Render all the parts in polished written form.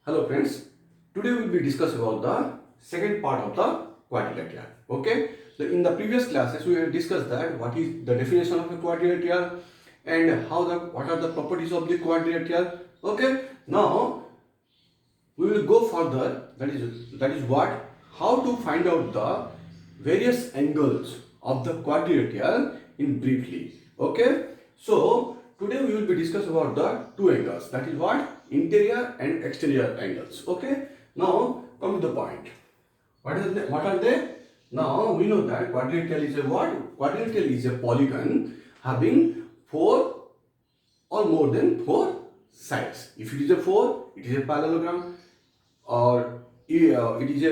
Hello friends, today we will be discuss about the second part of the quadrilateral. Okay, so in the previous classes we have discussed that what is the definition of a quadrilateral and what are the properties of the quadrilateral. Okay, now we will go further. That is what how to find out the various angles of the quadrilateral in briefly. Okay, so today we will be discuss about the two angles. That is what interior and exterior angles. Okay, now come to the point. What are they? Now we know that quadrilateral is a what? Quadrilateral is a polygon having four or more than four sides. If it is a four, it is a parallelogram, or it is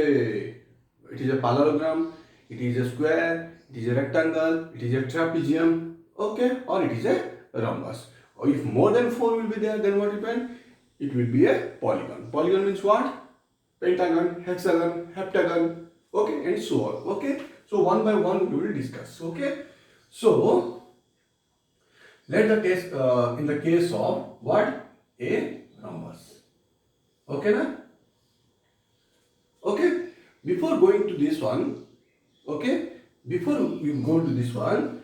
a parallelogram, it is a square, it is a rectangle, it is a trapezium, okay, or it is a rhombus. Or if more than four will be there, then what happen? It will be a polygon. Polygon means what? Pentagon, hexagon, heptagon, okay, and so on. Okay, so one by one we will discuss. Okay, so let the case in the case of what? A rhombus. Okay, na? Okay, before going to this one, okay, before we go to this one,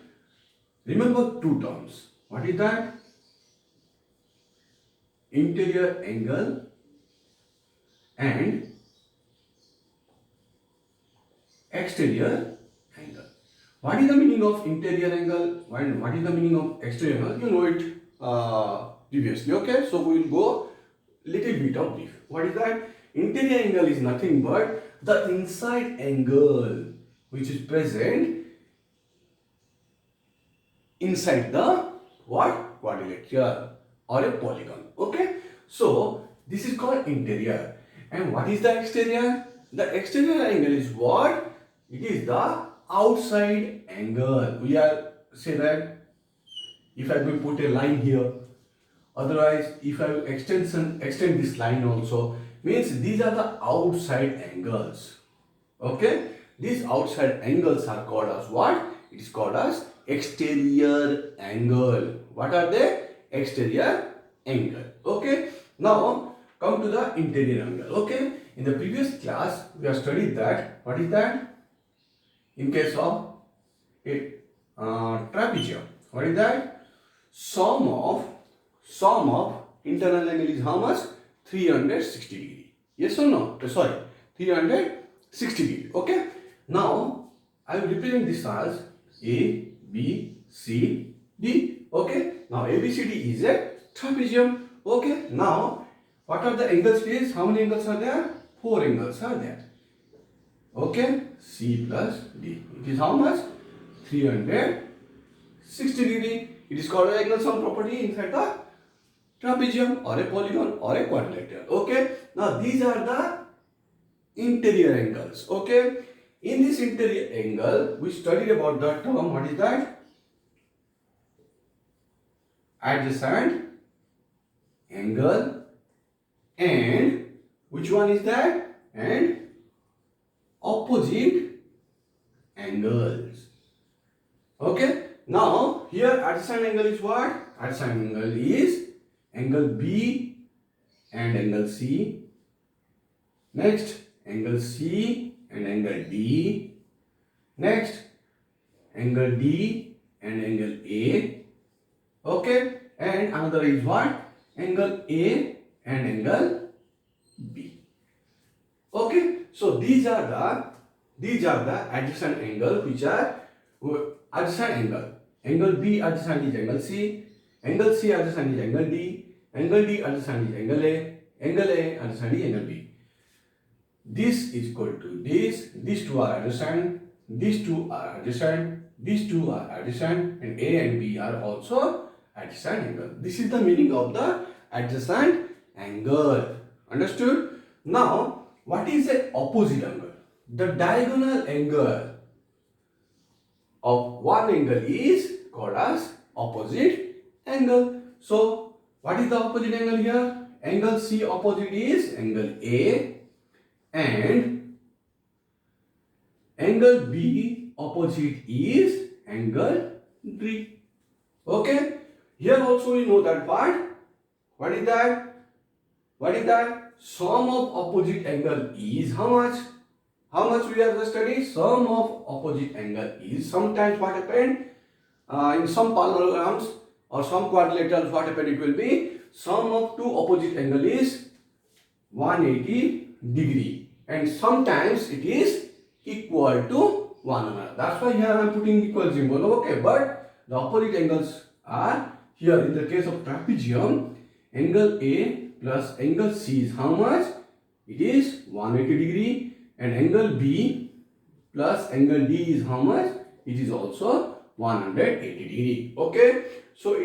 remember two terms. What is that? Interior angle and exterior angle. What is the meaning of interior angle and what is the meaning of exterior angle? You know it previously. Okay, so we will go little bit of brief. What is that? Interior angle is nothing but the inside angle which is present inside the what? Quadrilateral or a polygon. Okay, so this is called interior. And what is the exterior? The exterior angle is what? It is the outside angle. We are say that if I will put a line here, otherwise if I will extend this line also, means these are the outside angles. Okay, these outside angles are called as what? It is called as exterior angle. What are they? Exterior angle. Okay, now come to the interior angle. Okay, in the previous class we have studied that what is that? In case of a trapezium, what is that? Sum of internal angle is how much? 360 degree. Yes or no? Sorry, 360 degree. Okay, now I will represent this as A, B, C, D. Okay, now A, B, C, D is a trapezium. Okay, now what are the angles please? How many angles are there? Four angles are there. Okay, C plus D. It is how much? 360 degree. It is called an angle sum property inside the trapezium or a polygon or a quadrilateral. Okay, now these are the interior angles. Okay, in this interior angle we studied about the term. What is that? Adjacent angle. And which one is that? And opposite angles. Okay, now here adjacent angle is what? Adjacent angle is angle B and angle C. Next, angle C and angle D. Next, angle D and angle A. Okay, and another is what? Angle A and angle B. Okay, so these are the adjacent angle which are adjacent angle. Angle B adjacent is angle C. Angle C adjacent is angle D. Angle D adjacent is angle A. Angle A adjacent is angle B. This is equal to this. These two are adjacent. These two are adjacent. These two are adjacent, and A and B are also adjacent angle. This is the meaning of the adjacent angle. Understood? Now, what is the opposite angle? The diagonal angle of one angle is called as opposite angle. So, what is the opposite angle here? Angle C opposite is angle A, and angle B opposite is angle D. Okay, here also we know that part. What is that? What is that? sum of opposite angle is how much? How much we have just studied? Sum of opposite angle is, sometimes what happened in some parallelograms or some quadrilaterals, what happened, it will be sum of two opposite angle is 180 degree, and sometimes it is equal to one another. That's why here I am putting equal symbol. Okay, but the opposite angles are here. In the case of trapezium, angle A plus angle C is how much? It is 180 degree, and angle B plus angle D is how much? It is also 180 degree. Okay, so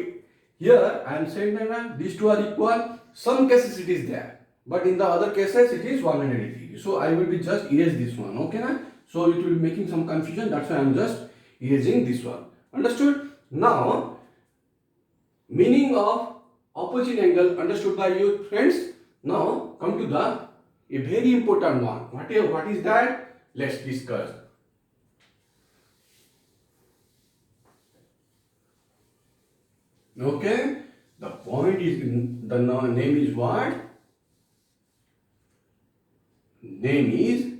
here I am saying that these two are equal. Some cases it is there, but in the other cases it is 180 degree. So I will be just erase this one. Okay, na? So it will be making some confusion. That's why I am just erasing this one. Understood? Now, meaning of opposite angle understood by you friends. Now come to the a very important one. What is that? Let's discuss. Okay, the point is, the name is what? Name is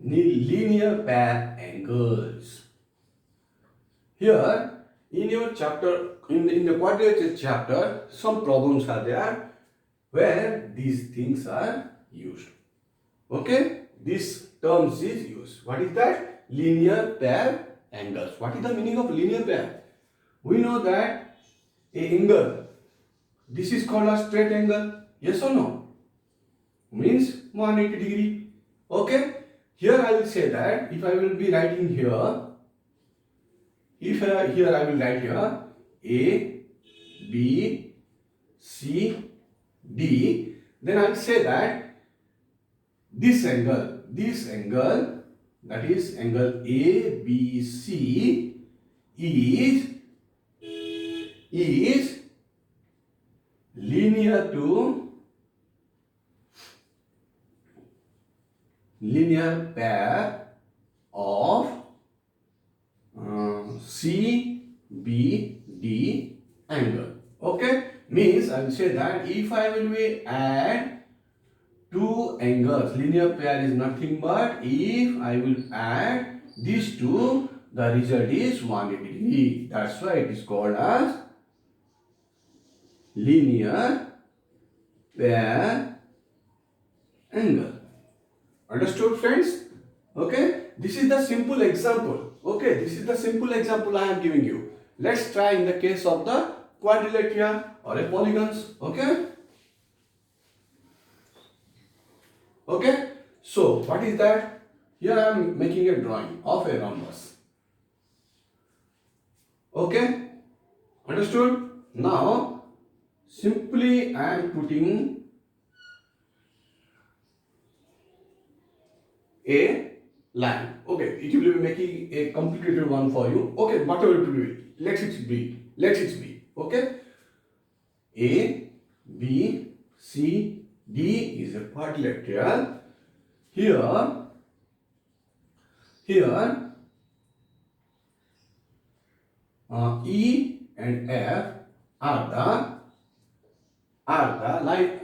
linear pair angles. Here in your chapter, in the quadrature chapter, some problems are there where these things are used. Okay, this terms is used. What is that? Linear pair angles. What is the meaning of linear pair? We know that a angle, this is called a straight angle. Yes or no? Means 180 degree. Okay. Here I will say that if I will be writing here, here I will write here A, B, C, D, then I will say that this angle, that is angle A, B, C is linear pair of C, B, D angle. Okay, means I will say that if I will be add two angles, linear pair is nothing but if I will add these two, the result is 180 degree. That's why it is called as linear pair angle. Understood, friends? Okay, this is the simple example. Okay, this is the simple example I am giving you. Let's try in the case of the quadrilateral or a polygons. Okay. Okay. So what is that? Here I am making a drawing of a rhombus. Okay. Understood? Now simply I am putting a line. Okay, it will be making a complicated one for you. Okay, whatever it will be, let it be. Okay, A, B, C, D is a quadrilateral. Here E and F are the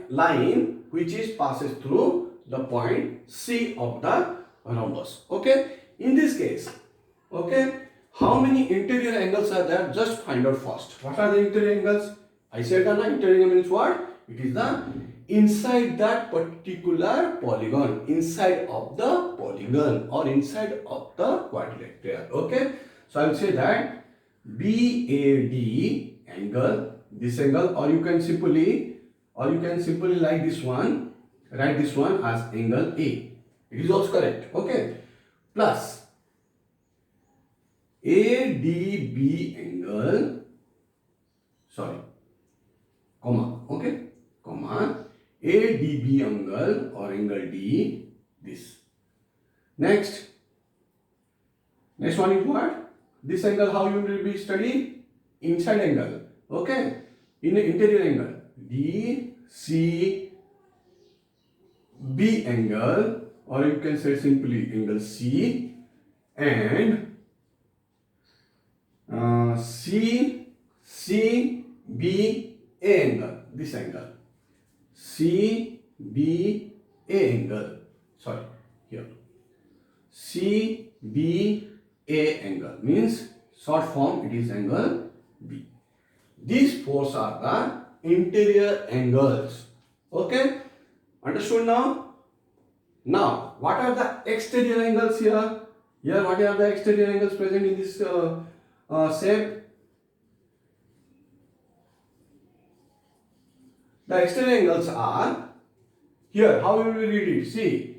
line which is passes through the point C of the rhombus. Okay, in this case, okay, how many interior angles are there? Just find out first. What are the interior angles? I said that interior angle means what? It is the inside that particular polygon, inside of the polygon or inside of the quadrilateral. Okay, so I will say that BAD angle, this angle, or you can simply like this one, write this one as angle A. It is also correct. Okay, plus ADB angle, comma, okay, comma, ADB angle or angle D, this. Next one is what? This angle, how you will be studying? Inside angle, okay, in the interior angle, DCB angle, or you can say simply angle C, and CCB angle, this angle. CBA angle. Sorry, here. CBA angle means short form it is angle B. These four are the interior angles. Okay, understood now? Now, what are the exterior angles here? Here, what are the exterior angles present in this shape? The exterior angles are here. How will we read it? See,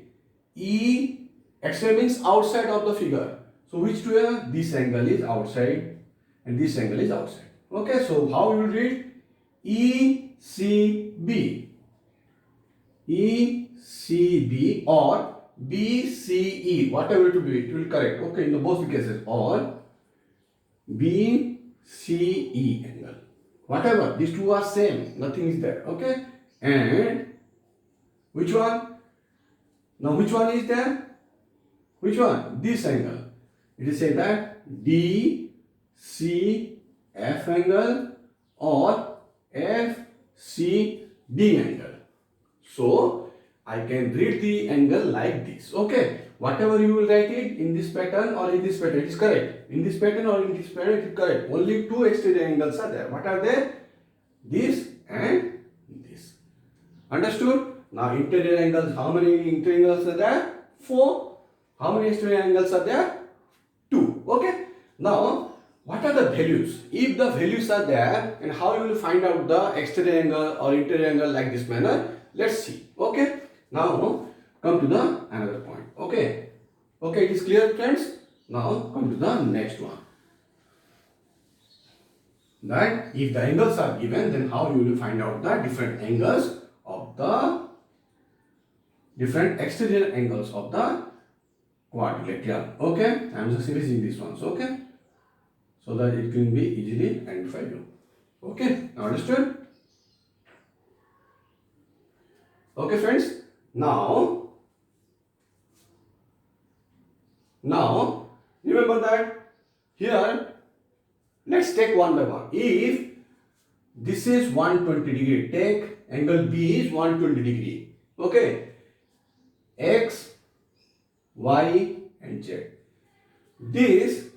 E exterior means outside of the figure. So which two are? This angle is outside and this angle is outside. Okay, so how we will read? ECB. ECB or BCE, whatever it will be, it will correct. Okay, in the both cases, or BCE angle. Whatever, these two are same, nothing is there. Okay, and which one? Now, which one is there? Which one? This angle. It is say that DCF angle or FCD angle. So, I can read the angle like this. Okay, whatever you will write it in this pattern or in this pattern, it is correct. In this pattern or in this pattern, it is correct. Only two exterior angles are there. What are they? This and this. Understood? Now, interior angles, how many interior angles are there? 4. How many exterior angles are there? 2. Okay. Now, what are the values? If the values are there, and how you will find out the exterior angle or interior angle like this manner? Let's see. Okay. Now, come to the another point. Okay. Okay, it is clear, friends. Now, come to the next one. That if the angles are given, then how you will find out the different angles of the different exterior angles of the quadrilateral. Okay, I am just erasing these ones. Okay, so that it can be easily identified. Okay, now understood? Okay, friends. Now remember that here. Let's take one by one. If this is 120 degree, take angle B is 120 degree. Okay. X, Y and Z. These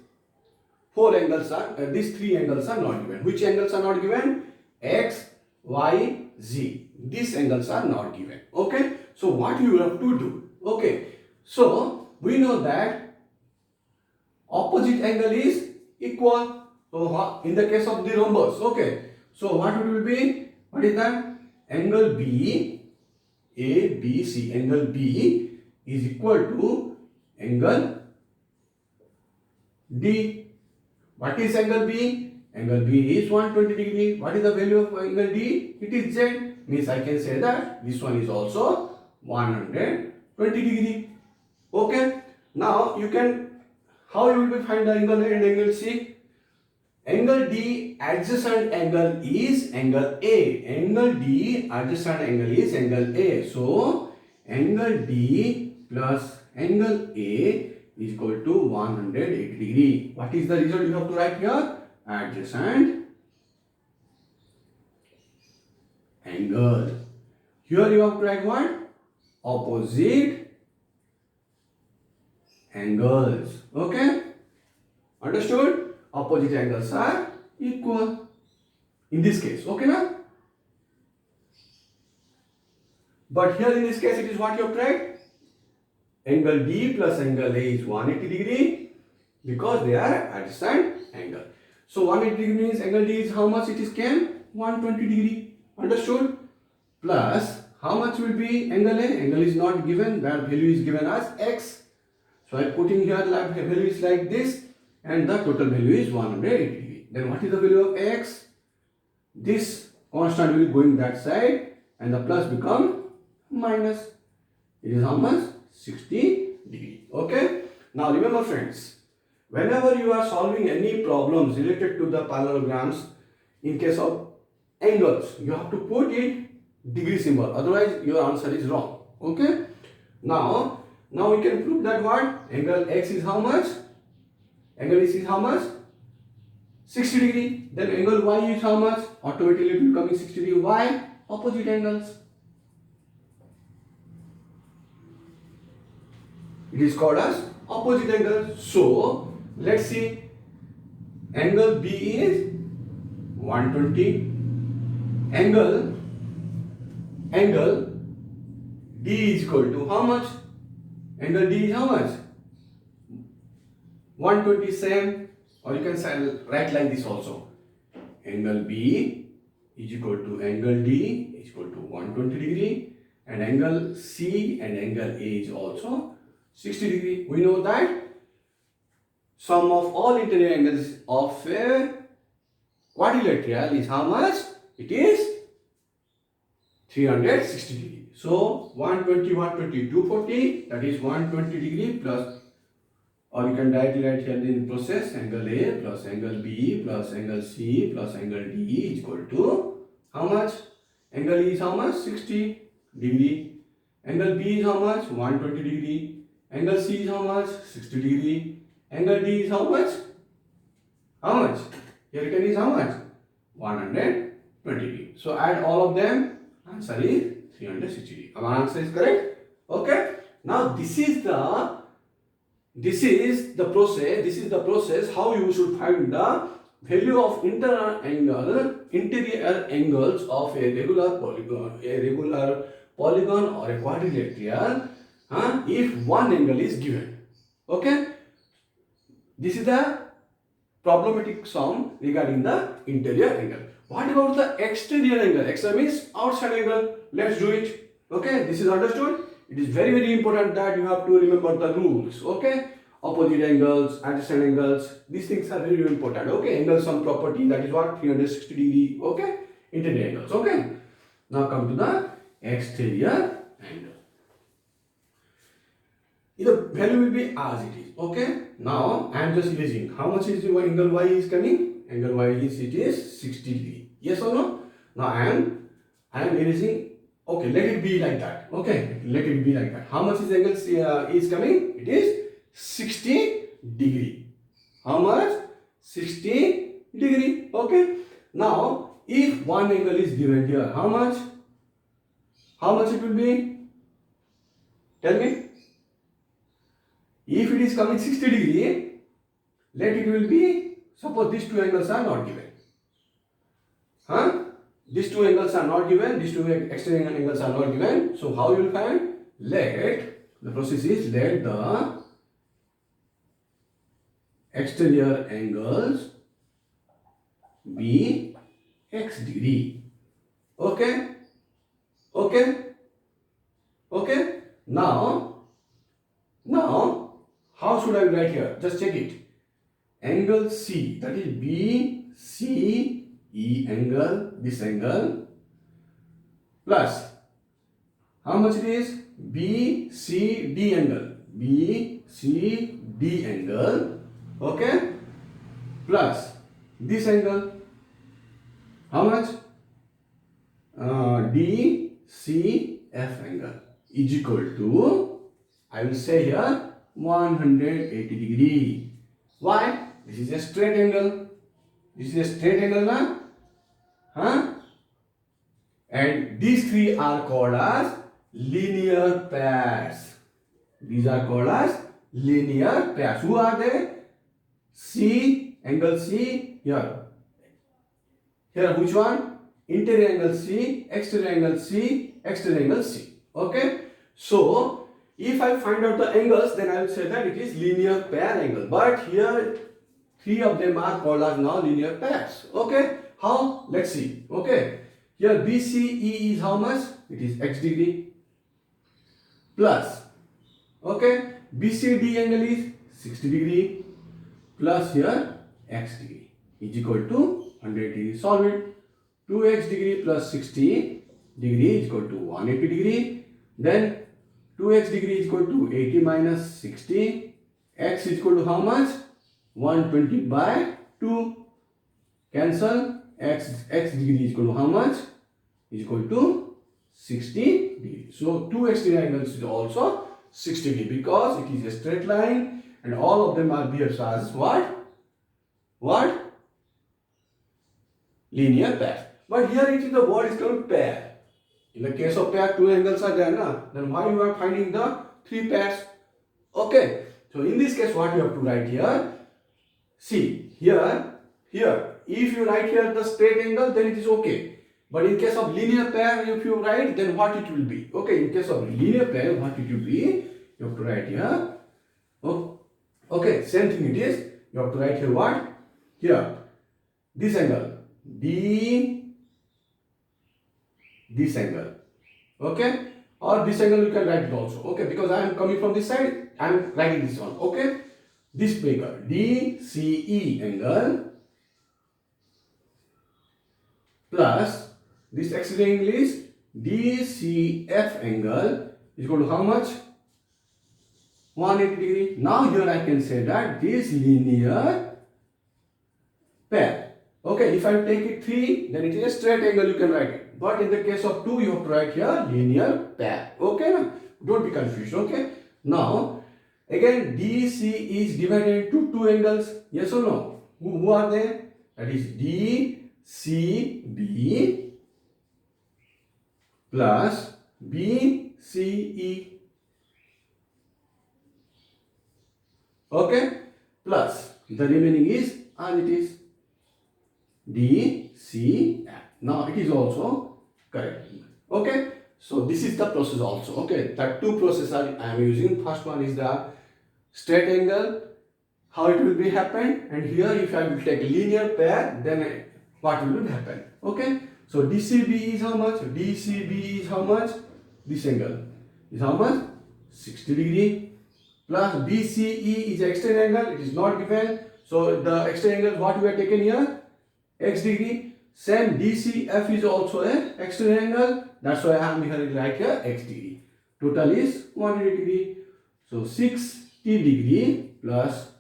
four angles are, these three angles are not given. Which angles are not given? X, Y, Z. These angles are not given. Okay. So what you have to do? Okay. So we know that opposite angle is equal. So in the case of the rhombus, okay. So what it will be? What is that? Angle B, A, B, C. Angle B is equal to angle D. What is angle B? Angle B is 120 degree. What is the value of angle D? It is Z. Means I can say that this one is also 120 degree. Okay. Now you can, how you will find the angle A and angle C? Angle D adjacent angle is angle A. Angle D adjacent angle is angle A. So, angle D plus angle A is equal to 180 degree. What is the result you have to write here? Adjacent angle. Here you have to write what? Opposite angles. Okay? Understood? Opposite angles are equal in this case. Okay, now? But here in this case, it is what you have tried. Angle D plus angle A is 180 degree because they are adjacent angle. So 180 degree means angle D is how much it is came? 120 degree. Understood? Plus how much will be angle A? Angle is not given. That value is given as X. So I am putting here value is like this. And the total value is 180 degree. Then what is the value of X? This constant will go in that side and the plus become minus. It is how much? 60 degree. Okay. Now remember friends, whenever you are solving any problems related to the parallelograms, in case of angles, you have to put it degree symbol. Otherwise your answer is wrong. Okay. Now we can prove that what? Angle X is how much? Angle X is how much? 60 degree. Then angle Y is how much? Automatically it will come in 60 degree. Why? Opposite angles. It is called as opposite angle. So let's see. Angle B is 120. Angle D is equal to how much? Angle D is how much? 120 same, or you can write like this also. Angle B is equal to angle D is equal to 120 degree, and angle C and angle A is also 60 degree. We know that sum of all interior angles of a quadrilateral is how much? It is 360 degree. So 120, 120, 240, that is 120 degree plus, or you can directly write here in process, angle A plus angle B plus angle C plus angle D is equal to how much? Angle E is how much? 60 degree. Angle B is how much? 120 degree. Angle C is how much? 60 degree. Angle D is how much? How much? Here it is how much? 120 degree. So add all of them. Answer is 360 degree. Our answer is correct. Okay. Now this is the process how you should find the value of interior angles of a regular polygon or a quadrilateral if one angle is given. Okay. This is the problematic sum regarding the interior angle. What about the exterior angle? Exterior means outside angle. Let's do it. Okay, this is understood. It is very, very important that you have to remember the rules. Okay, opposite angles, adjacent angles. These things are very, very important. Okay, angle sum property, that is what? 360 degree. Okay, interior angles. Okay. Now come to the exterior angle. The value will be as it is. Okay. Now I am just erasing. How much is the angle Y is coming? Angle Y is 60 degree. Yes or no? Now I am erasing. Okay, let it be like that. Okay, let it be like that. How much is angle is coming? It is 60 degree. How much? 60 degree. Okay. Now if one angle is given here, how much? How much it will be? Tell me. If it is coming 60 degree, let it will be, suppose these two angles are not given. These two angles are not given, these two exterior angles are not given. So how you will find? The process is let the exterior angles be x degree. Okay? Okay? Okay? Now, how should I write here? Just check it. Angle C, that is BCE angle, this angle, plus how much it is? BCD angle. BCD angle. Okay? Plus this angle. How much? DCF angle is equal to, I will say here, 180 degree. Why? This is a straight angle. This is a straight angle, na? And these three are called as linear pairs. These are called as linear pairs. Who are they? C, angle C, here. Here, which one? Interior angle C, exterior angle C, exterior angle C. Okay? So, if I find out the angles, then I will say that it is linear pair angle. But here, three of them are called as now linear pairs. Okay? How? Let's see. Okay? Here BCE is how much? It is x degree. Plus, okay, BCD angle is 60 degree. Plus here x degree is equal to 100 degree. Solve it. 2x degree plus 60 degree is equal to 180 degree. Then 2x degree is equal to 80 minus 60. X is equal to how much? 120 by 2. Cancel. X degree is equal to how much? Is equal to 60 degree. So 2 exterior angles is also 60 degree because it is a straight line and all of them are behaved as what? What? Linear pair. But here it is the word is called pair. In the case of pair, two angles are there, na? Then why you are finding the three pairs? Okay, so in this case what you have to write here, see here, if you write here the straight angle, then it is okay. But in case of linear pair, if you write, then what it will be? Okay, in case of linear pair, what it will be? You have to write here. Oh, okay, same thing it is. You have to write here what? Here, this angle, this angle. Okay, or this angle you can write it also. Okay, because I am coming from this side, I am writing this one. Okay, this figure DCE angle plus this external angle is DCF angle is equal to how much? 180 degree. Now here I can say that this linear pair. Okay, if I take it 3, then it is a straight angle, you can write it. But in the case of 2, you have to write here linear pair. Okay, now don't be confused. Okay, now again DC is divided into 2 angles. Yes or no? Who are they? That is DCB plus BCE. Okay, plus the remaining is as it is DCF. Now it is also correct. Okay, so this is the process also. Okay, that two processes I am using. First one is the straight angle, how it will be happen, and here if I will take linear pair, then what will happen. Okay, so DCB is how much? DCB is how much? This angle is how much? 60 degree. Plus BCE is external angle, it is not given. So the external angle what we have taken here? X degree. Same DCF is also a external angle. That's why I am here like here X degree. Total is 180 degree. So 60 degree plus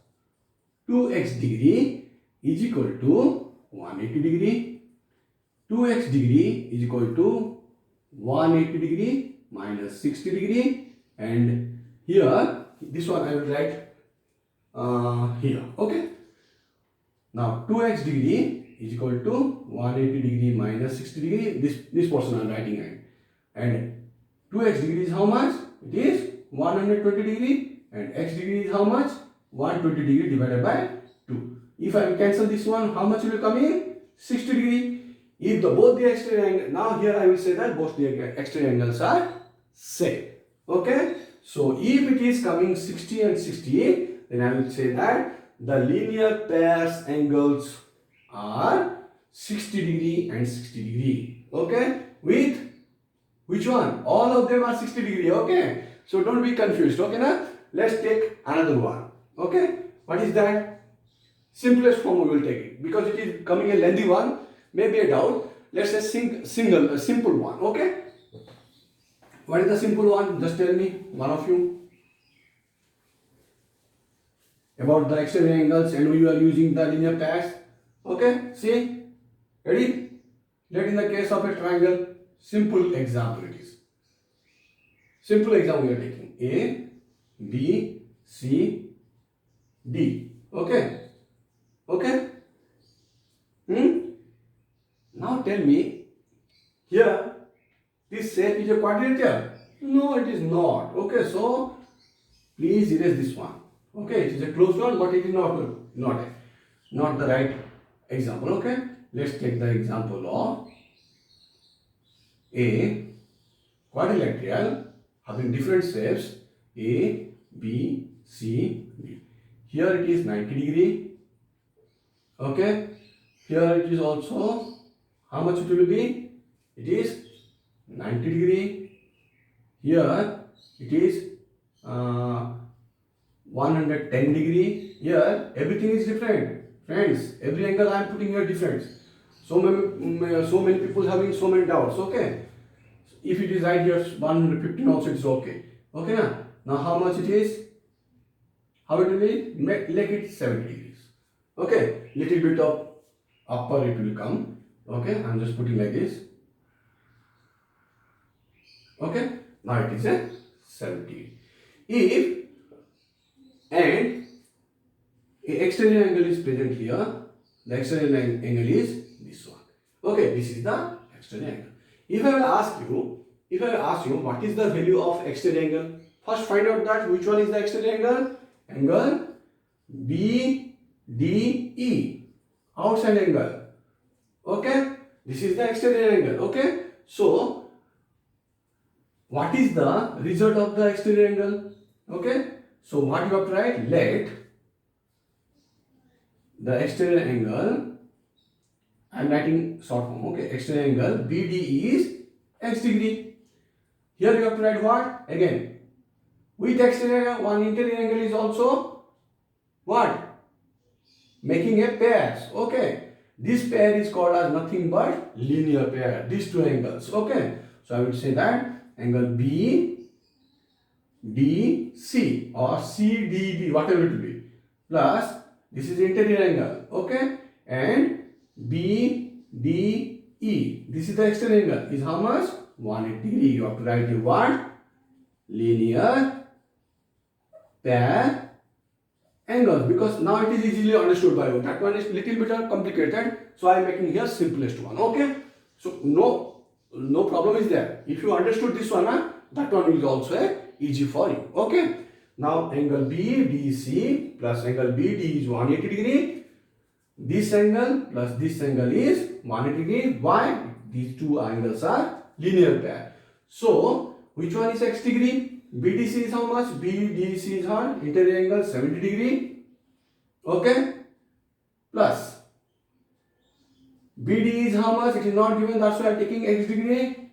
2x degree is equal to 180 degree. 2x degree is equal to 180 degree minus 60 degree, and here this one I will write here. Okay, now 2x degree is equal to 180 degree minus 60 degree. This portion I am writing in, and 2x degree is how much? It is 120 degree, and x degree is how much? 120 degree divided by 2. If I cancel this one, how much will come in? 60 degree. If both the external angle, now here I will say that both the external angles are same. Okay, so if it is coming 60 and 68, then I will say that the linear pairs angles are 60 degree and 60 degree. Okay, with which one? All of them are 60 degree. Okay, so don't be confused. Okay, now let's take another one. Okay, what is that? Simplest form we will take it, because it is coming a lengthy one, maybe a doubt. Let's say a simple one. Okay, what is the simple one? Just tell me, one of you, about the external angles, and we are using the linear pairs. Okay, see, ready? Let in the case of a triangle, simple example it is. Simple example we are taking A, B, C, D. Okay, okay. Now tell me, here this shape is a quadrilateral. No, it is not. Okay, so please erase this one. Okay, it is a closed one, but it is not the right example. Okay, let's take the example of a quadrilateral having different shapes A, B, C, D. Here it is 90 degree. Okay, here it is also, how much it will be? It is 90 degree. Here it is 110 degree. Here everything is different. Friends, every angle I am putting here different. So many people having so many doubts. Okay, if it is right here 115 also it is okay. Okay, now how much it is? How it will be? Make it 70 degrees. Okay, little bit of upper it will come. Okay, I am just putting like this. Okay, now it is a 70. If and a external angle is present here, the external angle is this one. Okay, this is the external angle. If I will ask you what is the value of external angle? First find out that which one is the exterior angle. Angle BDE, outside angle. Okay, this is the exterior angle. Okay, so what is the result of the exterior angle? Okay, so what you have to write, let the exterior angle, I am writing short form. Okay, exterior angle BDE is x degree. Here you have to write what? Again, with exterior angle, one interior angle is also what? Making a pair. Okay, this pair is called as nothing but linear pair, these two angles. Okay, so I will say that angle BDC or CDB, whatever it will be, plus this is interior angle. Okay, and BDE, this is the exterior angle, is how much? 180 degree. You have to write the what? Linear pair angles, because now it is easily understood by you. That one is little bit complicated, so I am making here simplest one. Okay, so no problem is there. If you understood this one, that one will also easy for you. Okay, now angle BDC plus angle BD is 180 degree. This angle plus this angle is 180 degree. Why? These two angles are linear pair. So which one is x degree? BDC is how much? BDC is how? Interior angle 70 degree. Okay, plus BD is how much? It is not given, that's why I am taking x degree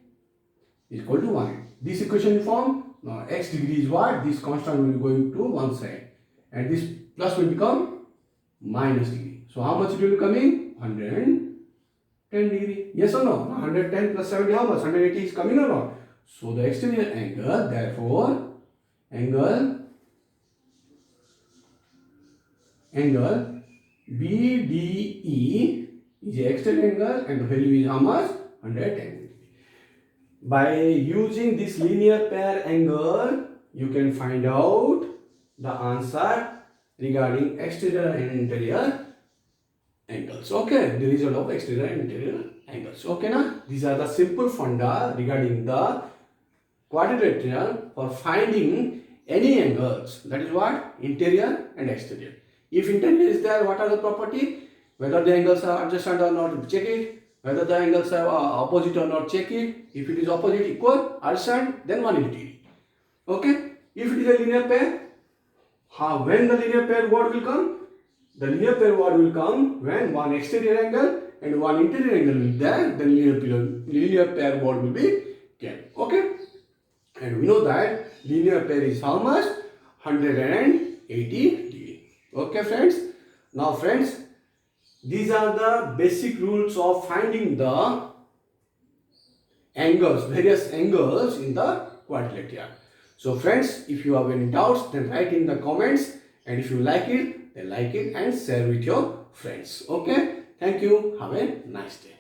is equal to 1. This equation form. Now x degree is what? This constant will be going to one side, and this plus will become minus degree. So how much it will be coming? 110 degree. Yes or no? 110 plus 70 how much? 180 is coming or not? So the exterior angle, therefore angle BDE is the exterior angle, and the value is how much? 110 degree. By using this linear pair angle, you can find out the answer regarding exterior and interior angles. Okay, the result of exterior and interior angles. Okay, now these are the simple funda regarding the quadrilateral for finding any angles. That is what? Interior and exterior. If interior is there, what are the property? Whether the angles are adjacent or not, check it. Whether the angles are opposite or not, check it. If it is opposite, equal, adjacent, then 180 degree. Okay. If it is a linear pair, when the linear pair word will come? The linear pair word will come when one exterior angle and one interior angle will be there. Then linear pair word will be kept. Okay. And we know that linear pair is how much? 180 degree. Okay, friends. Now, friends, these are the basic rules of finding the angles, various angles in the quadrilateral. So friends, if you have any doubts, then write in the comments, and if you like it, then like it and share with your friends. Okay, thank you. Have a nice day.